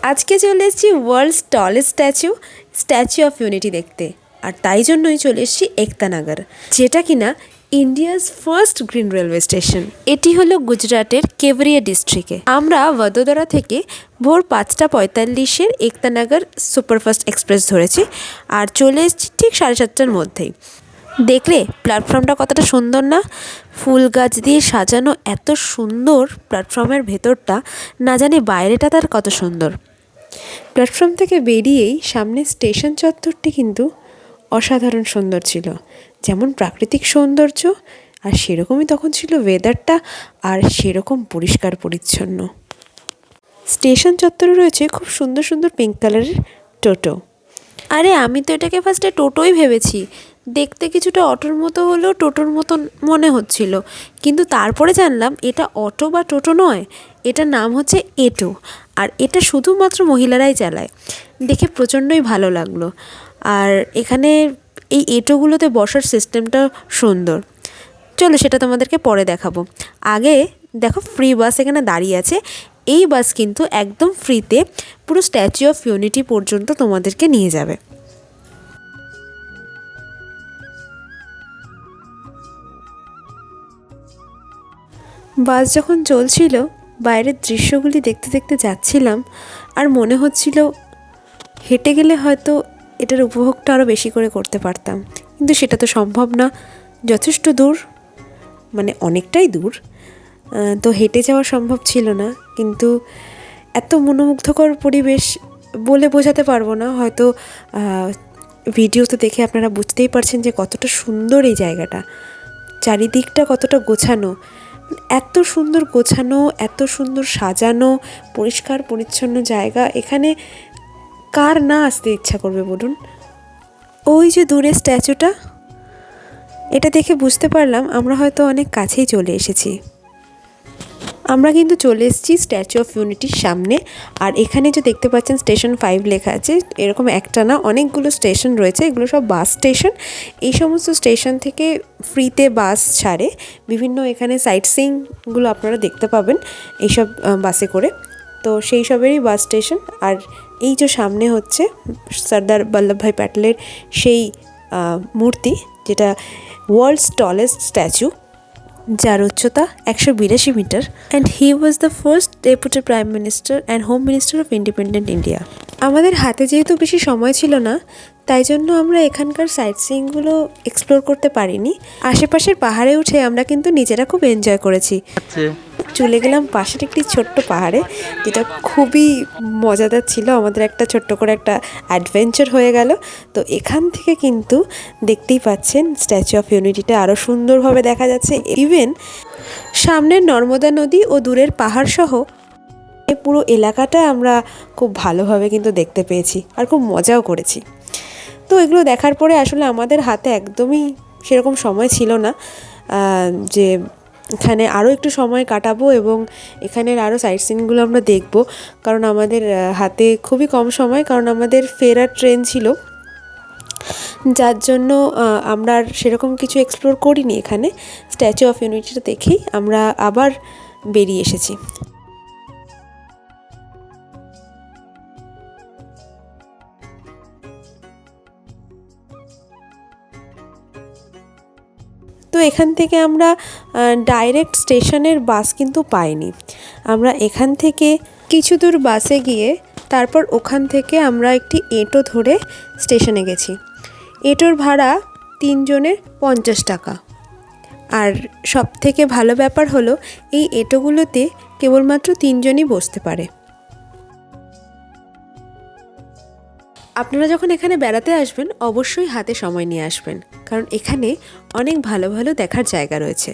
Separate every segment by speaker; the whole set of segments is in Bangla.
Speaker 1: আজকে চলে এসেছি world's tallest statue of unity দেখতে। আর তাই জন্যই চলে এসেছি একতানগর, যেটা কিনা India's first green railway station. এটি হলো গুজরাটের কেভরিয়া ডিস্ট্রিক্টে। আমরা বদোদরা থেকে ভোর 5:45 একতানগর সুপারফাস্ট এক্সপ্রেস ধরেছি আর চলে এসেছি ঠিক 7:30টার মধ্যেই। দেখলে প্ল্যাটফর্মটা কতটা সুন্দর না, ফুল গাছ দিয়ে সাজানো, এত সুন্দর প্ল্যাটফর্মের ভেতরটা, না জানি বাইরেটা তার কত সুন্দর। প্ল্যাটফর্ম থেকে বেরিয়েই সামনে স্টেশন চত্বরটি কিন্তু অসাধারণ সুন্দর ছিল, যেমন প্রাকৃতিক সৌন্দর্য আর সেরকমই তখন ছিল ওয়েদারটা, আর সেরকম পরিষ্কার পরিচ্ছন্ন। স্টেশন চত্বরে রয়েছে খুব সুন্দর সুন্দর পিঙ্ক কালারের টোটো। আরে আমি তো এটাকে ফার্স্টে টোটোই ভেবেছি, দেখতে কিছুটা অটোর মতো হলেও টোটোর মতন মনে হচ্ছিল, কিন্তু তারপরে জানলাম এটা অটো বা টোটো নয়, এটার নাম হচ্ছে এটো, আর এটা শুধুমাত্র মহিলারাই চালায়। দেখে প্রচণ্ডই ভালো লাগলো। আর এখানে এই এটোগুলোতে বসার সিস্টেমটা সুন্দর। চলো সেটা তোমাদেরকে পরে দেখাবো। আগে দেখো ফ্রি বাস এখানে দাঁড়িয়ে আছে। এই বাস কিন্তু একদম ফ্রিতে পুরো স্ট্যাচু অফ ইউনিটি পর্যন্ত তোমাদেরকে নিয়ে যাবে। বাস যখন চলছিল, বাইরের দৃশ্যগুলি দেখতে দেখতে যাচ্ছিলাম, আর মনে হচ্ছিল হেঁটে গেলে হয়তো এটার উপভোগটা আরও বেশি করে করতে পারতাম, কিন্তু সেটা তো সম্ভব না, যথেষ্ট দূর, মানে অনেকটাই দূর, তো হেঁটে যাওয়া সম্ভব ছিল না। কিন্তু এত মনোমুগ্ধকর পরিবেশ বলে বোঝাতে পারবো না, হয়তো ভিডিওতে দেখে আপনারা বুঝতেই পারছেন যে কতটা সুন্দর এই জায়গাটা, চারিদিকটা কতটা গোছানো, এত সুন্দর গোছানো, এত সুন্দর সাজানো, পরিষ্কার পরিচ্ছন্ন জায়গা। এখানে কার না আসতে ইচ্ছা করবে বলুন? ওই যে দূরে স্ট্যাচুটা, এটা দেখে বুঝতে পারলাম আমরা হয়তো অনেক কাছেই চলে এসেছি। আমরা কিন্তু চলে এসেছি স্ট্যাচু অফ ইউনিটির সামনে। আর এখানে যে দেখতে পাচ্ছেন স্টেশন 5 লেখা আছে, এরকম একটা না অনেকগুলো স্টেশন রয়েছে, এগুলো সব বাস স্টেশন। এই সমস্ত স্টেশন থেকে ফ্রিতে বাস ছাড়ে, বিভিন্ন এখানে সাইট সিইংগুলো আপনারা দেখতে পাবেন এইসব বাসে করে, তো সেই সবেরই বাস স্টেশন। আর এই যে সামনে হচ্ছে সর্দার বল্লভভাই প্যাটেলের সেই মূর্তি, যেটা ওয়ার্ল্ডস টলেস্ট স্ট্যাচু, যার উচ্চতা 182 metre. And he was the first deputy prime minister and home minister of independent India. আমাদের হাতে যেহেতু বেশি সময় ছিল না, তাই জন্য আমরা এখানকার সাইট সিইংগুলো এক্সপ্লোর করতে পারিনি। আশেপাশের পাহাড়ে উঠে আমরা কিন্তু নিজেরা খুব এনজয় করেছি। চলে গেলাম পাশের একটি ছোট্ট পাহাড়ে, যেটা খুবই মজাদার ছিল। আমাদের একটা ছোট্ট করে একটা অ্যাডভেঞ্চার হয়ে গেল। তো এখান থেকে কিন্তু দেখতেই পাচ্ছেন স্ট্যাচু অফ ইউনিটিটা আরও সুন্দরভাবে দেখা যাচ্ছে। ইভেন সামনের নর্মদা নদী ও দূরের পাহাড় সহ এই পুরো এলাকাটা আমরা খুব ভালোভাবে কিন্তু দেখতে পেয়েছি আর খুব মজাও করেছি। তো এগুলো দেখার পরে আসলে আমাদের হাতে একদমই সেরকম সময় ছিল না যে এখানে আরও একটু সময় কাটাবো এবং এখানের আরও সাইট সিইংগুলো আমরা দেখব, কারণ আমাদের হাতে খুবই কম সময়, কারণ আমাদের ফেরার ট্রেন ছিল, যার জন্য আমরা আর সেরকম কিছু এক্সপ্লোর করিনি। এখানে স্ট্যাচু অফ ইউনিটিটা দেখেই আমরা আবার বেরিয়ে এসেছি। তো এখান থেকে আমরা ডাইরেক্ট স্টেশনের বাস কিন্তু পাইনি। আমরা এখান থেকে কিছু দূর বাসে গিয়ে তারপর ওখান থেকে আমরা একটি এটো ধরে স্টেশনে গেছি। এটোর ভাড়া 3 জনের 50 টাকা। আর সব থেকে ভালো ব্যাপার হলো এই এটোগুলোতে কেবলমাত্র 3 জনই বসতে পারে। আপনারা যখন এখানে বেড়াতে আসবেন অবশ্যই হাতে সময় নিয়ে আসবেন, কারণ এখানে অনেক ভালো ভালো দেখার জায়গা রয়েছে।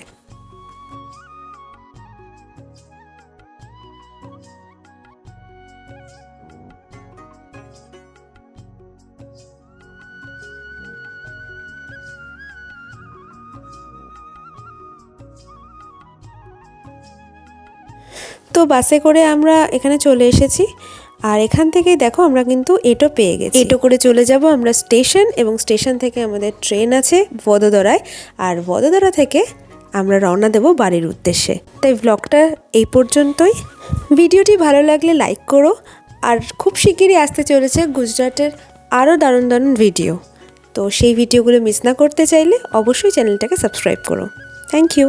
Speaker 1: তো বাসে করে আমরা এখানে চলে এসেছি, আর এখান থেকেই দেখো আমরা কিন্তু এটো পেয়ে গেছি। এটো করে চলে যাব আমরা স্টেশন, এবং স্টেশন থেকে আমাদের ট্রেন আছে বদোদরায়, আর বদোদরা থেকে আমরা রওনা দেব বাড়ির উদ্দেশ্যে। তাই ব্লগটা এই পর্যন্তই। ভিডিওটি ভালো লাগলে লাইক করো, আর খুব শিগগিরই আসতে চলেছে গুজরাটের আরও দারুণ দারুণ ভিডিও। তো সেই ভিডিওগুলো মিস না করতে চাইলে অবশ্যই চ্যানেলটাকে সাবস্ক্রাইব করো। Thank you.